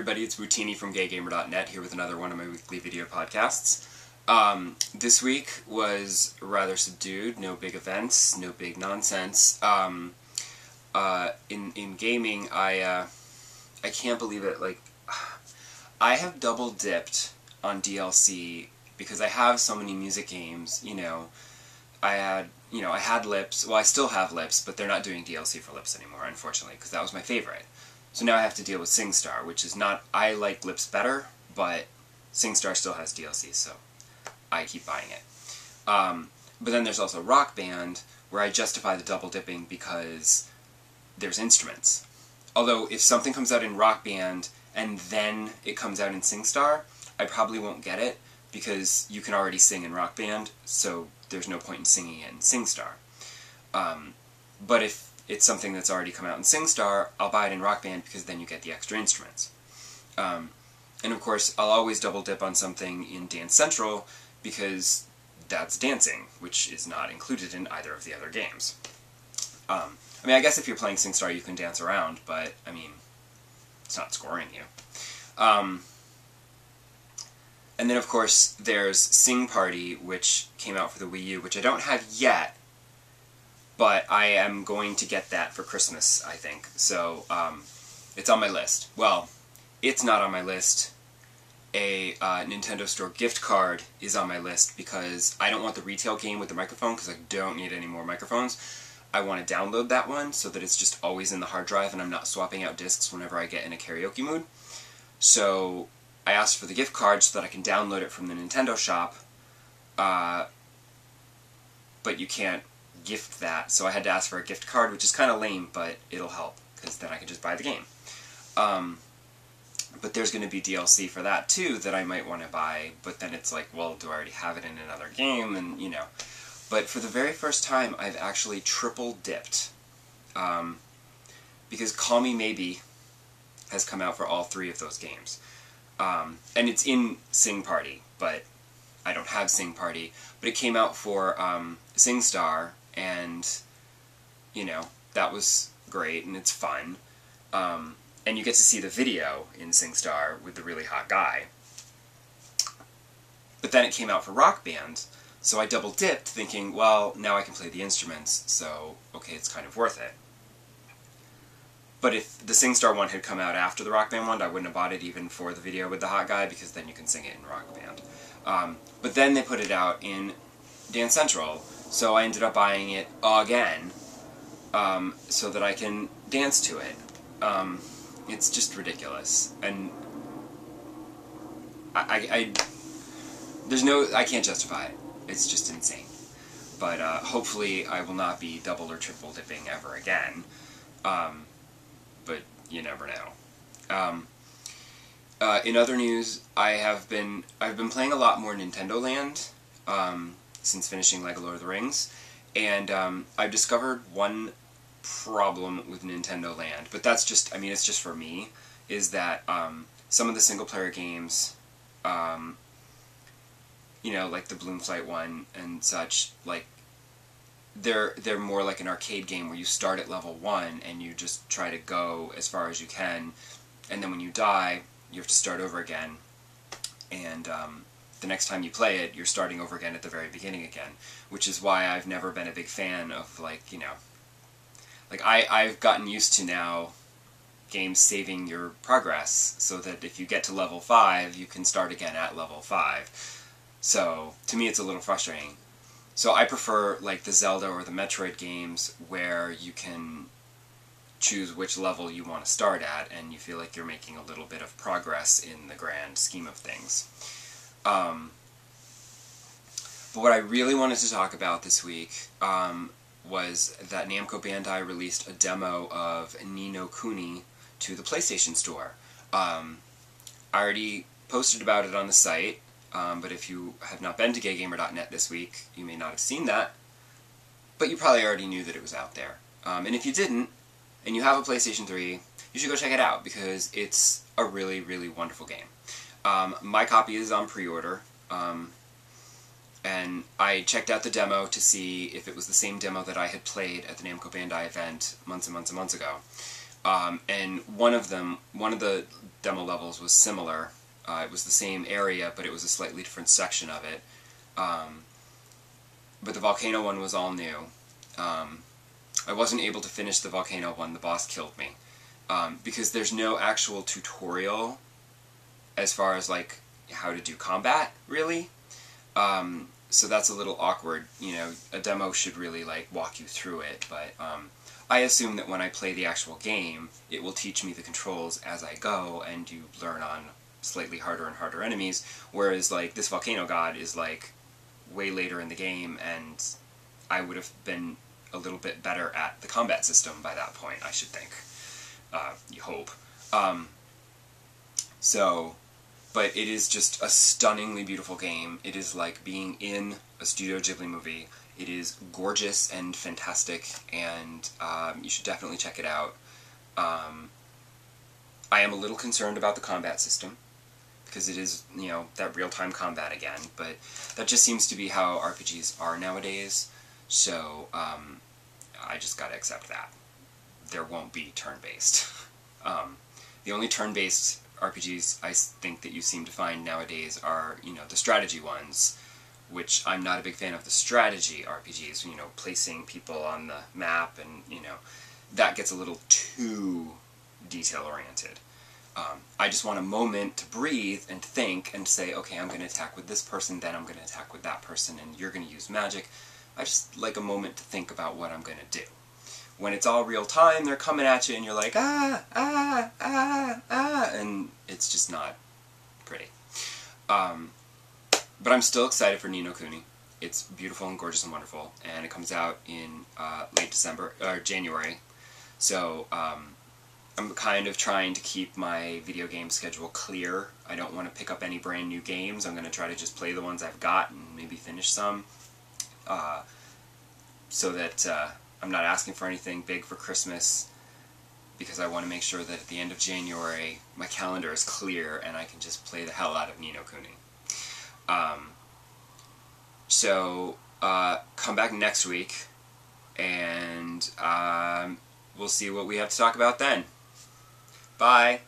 everybody, it's Wootini from GayGamer.net here with another one of my weekly video podcasts. This week was rather subdued, no big events, no big nonsense. In gaming, I can't believe it, like, I have double dipped on DLC because I have so many music games, you know. I had Lips, well I still have Lips, but they're not doing DLC for Lips anymore, unfortunately, because that was my favorite. So now I have to deal with SingStar, which is not, I like Lips better, but SingStar still has DLC, so I keep buying it. But then there's also Rock Band, where I justify the double dipping because there's instruments. Although if something comes out in Rock Band and then it comes out in SingStar, I probably won't get it, because you can already sing in Rock Band, so there's no point in singing it in SingStar. But if it's something that's already come out in SingStar, I'll buy it in Rock Band because then you get the extra instruments. And of course, I'll always double dip on something in Dance Central because that's dancing, which is not included in either of the other games. I mean, I guess if you're playing SingStar you can dance around, but, I mean, it's not scoring you. And then, of course, there's Sing Party, which came out for the Wii U, which I don't have yet, but I am going to get that for Christmas, I think. So, it's on my list. Well, it's not on my list. A Nintendo Store gift card is on my list because I don't want the retail game with the microphone because I don't need any more microphones. I want to download that one so that it's just always in the hard drive and I'm not swapping out discs whenever I get in a karaoke mood. So I asked for the gift card so that I can download it from the Nintendo shop, but you can't gift that, so I had to ask for a gift card, which is kind of lame, but it'll help, because then I can just buy the game. But there's going to be DLC for that too that I might want to buy, but then it's like, well, do I already have it in another game, and you know. But for the very first time, I've actually triple dipped, because Call Me Maybe has come out for all three of those games. And it's in Sing Party, but I don't have Sing Party. But it came out for SingStar, and, you know, that was great, and it's fun. And you get to see the video in SingStar with the really hot guy. But then it came out for Rock Band, so I double dipped, thinking, well, now I can play the instruments, so, okay, it's kind of worth it. But if the SingStar one had come out after the Rock Band one, I wouldn't have bought it even for the video with the hot guy, because then you can sing it in Rock Band. But then they put it out in Dance Central, so I ended up buying it again, so that I can dance to it. It's just ridiculous, and I can't justify it. It's just insane. But hopefully I will not be double or triple dipping ever again. But you never know. In other news, I've been playing a lot more Nintendo Land since finishing LEGO Lord of the Rings, and I've discovered one problem with Nintendo Land, but that's just, I mean, it's just for me, is that some of the single-player games, you know, like the Bloom Flight one and such, like, they're more like an arcade game where you start at level 1 and you just try to go as far as you can, and then when you die, you have to start over again, and the next time you play it, you're starting over again at the very beginning again, which is why I've never been a big fan of, like, you know, like, I've gotten used to now games saving your progress, so that if you get to level 5, you can start again at level 5. So, to me it's a little frustrating. So I prefer, like, the Zelda or the Metroid games where you can choose which level you want to start at, and you feel like you're making a little bit of progress in the grand scheme of things. But what I really wanted to talk about this week was that Namco Bandai released a demo of Ni No Kuni to the PlayStation Store. I already posted about it on the site, but if you have not been to GayGamer.net this week, you may not have seen that, but you probably already knew that it was out there. And if you didn't, and you have a PlayStation 3, you should go check it out, because it's a really, really wonderful game. My copy is on pre-order, and I checked out the demo to see if it was the same demo that I had played at the Namco Bandai event months and months and months ago. And one of the demo levels was similar. It was the same area, but it was a slightly different section of it. But the volcano one was all new. I wasn't able to finish the volcano one. The boss killed me. Because there's no actual tutorial as far as like how to do combat, really. So that's a little awkward. You know, a demo should really like walk you through it, but I assume that when I play the actual game, it will teach me the controls as I go, and you learn on slightly harder and harder enemies, whereas like this volcano god is like way later in the game, and I would have been a little bit better at the combat system by that point, I should think. You hope. But it is just a stunningly beautiful game. It is like being in a Studio Ghibli movie. It is gorgeous and fantastic, and you should definitely check it out. I am a little concerned about the combat system, because it is, you know, that real-time combat again, but that just seems to be how RPGs are nowadays, so I just gotta accept that. There won't be turn-based. The only turn-based RPGs I think that you seem to find nowadays are, you know, the strategy ones, which I'm not a big fan of the strategy RPGs, you know, placing people on the map, and, you know, that gets a little too detail-oriented. I just want a moment to breathe and think and say, okay, I'm going to attack with this person, then I'm going to attack with that person, and you're going to use magic. I just like a moment to think about what I'm going to do. When it's all real time, they're coming at you and you're like, ah, ah, ah, ah, and it's just not pretty. But I'm still excited for Ni No Kuni. It's beautiful and gorgeous and wonderful, and it comes out in late December, or January, so I'm kind of trying to keep my video game schedule clear. I don't want to pick up any brand new games. I'm going to try to just play the ones I've got and maybe finish some, so that I'm not asking for anything big for Christmas, because I want to make sure that at the end of January my calendar is clear and I can just play the hell out of Ni No Kuni. So come back next week, and we'll see what we have to talk about then. Bye!